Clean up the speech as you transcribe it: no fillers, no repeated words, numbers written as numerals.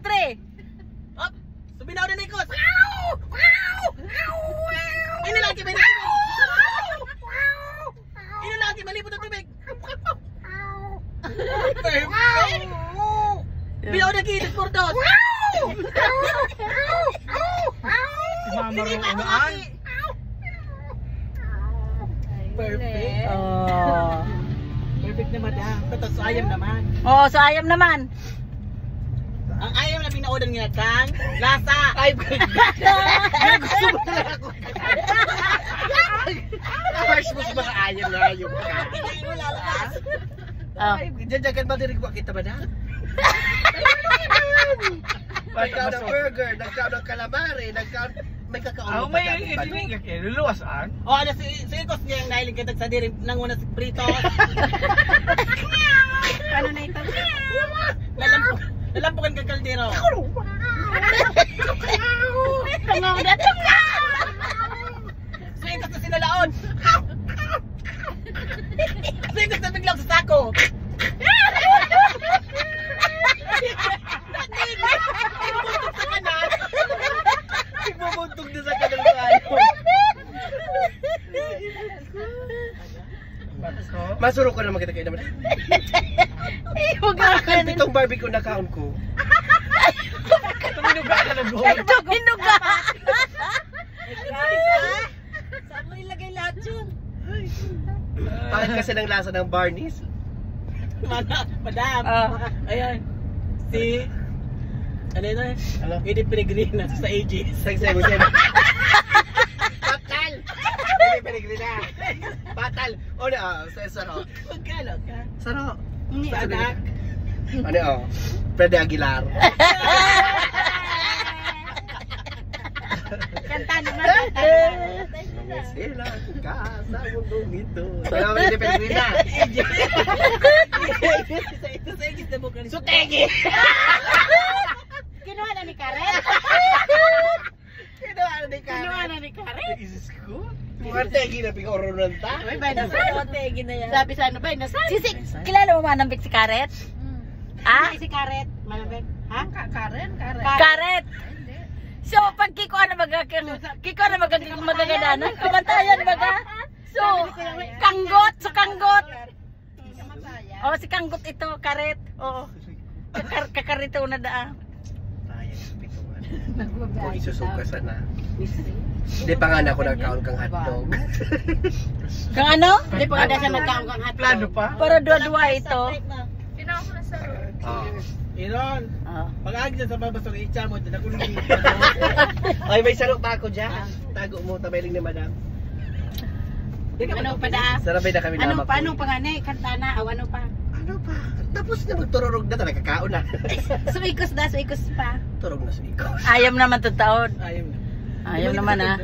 3. Up! Subinaw din ikot! Inilaki ba Inilaki malipot ang tubig! Perfect! Binaw na kitis, Kurdos! Mamaro umaan. Perfect! Oh. Perfect na madam. Tapos ayam naman. Oh, so ayam naman. Ang ayam na pinaudan nga kang lasa. Ay, gusto mo na ako. First mo sa mga ayam na ayam ka. Hindi mo lalabas. Oh. Ay, jajagan ba dinig ko kita ba na? Nagkaw ng burger, nagkaw ng calamari, nagkaw may kakaon pa may hindi ka luluwasan. O ano si Ikos niya yung nahilig kitag sa diri nanguna si Prito. Ano na ito? Lalampukan ka kaldero. Tungong na Si Ikos na sinalaon. Si Ikos na biglang sa sako. Ibubuntog sa kanan. Ibubuntog na sa kanang kayo. Masuro ko naman kita kayo naman. Bakit itong barbecue na kaon ko? Tuminuga ka na buhay. Ito binuga. Saan mo ilagay lahat yun? Bakit kasi ng lasa ng Barney's? Madam. Ayan. Si... Ano yun? Ano? Edith Peregrina sa Aegis. Sagsay mo siya. Patal! Hindi Peregrina. Patal! O na, saro. Magkano ka? Saro. Sa anak. Ano o? Freddy Aguilar. Kanta naman. Sila ka sa mundong ito. Sayo mo ni Peregrina. Ito sa Aegis na bukan. Sutegi! Kinuha na ni Karen. Kinuha na ni Karen. Kinuha na ni Karen. Isis ko? Mga tegi na ping-oro ng ta? May ba na sa tegi na yan. Sabi sa ano ba na sa? Kilala mo manambik si Karet? Ah? Si Karet, manambik. Ha? Karen. Karet. So pag kiko na magagadanan, kamantayan baga. So kanggot, Oh, si kanggot ito, Karet. Oo. Kakarito na daa. Ayan, sa pitungan. Kung isusugasan na. Hindi pa nga na ako nagkaon kang hotdog. Kang ano? Hindi pa kada siya nagkaon kang hotdog. Plano pa? Para dua-dua ito. Iron. Pag-agi dyan sa babasong itcha mo, dyan ako nung Ay, may sarok pa ako dyan. Tago mo, tabayling ni madam. Ano pa da? Sarabay na kami Ano namak. pa? Anong panganay? Kantana? Ano pa? Ano pa? Tapos na magtururog na talaga, kakaon na. Suikos pa. Turog na sa ikaw. Ayam naman to taon. Ayun. Ayam naman ah.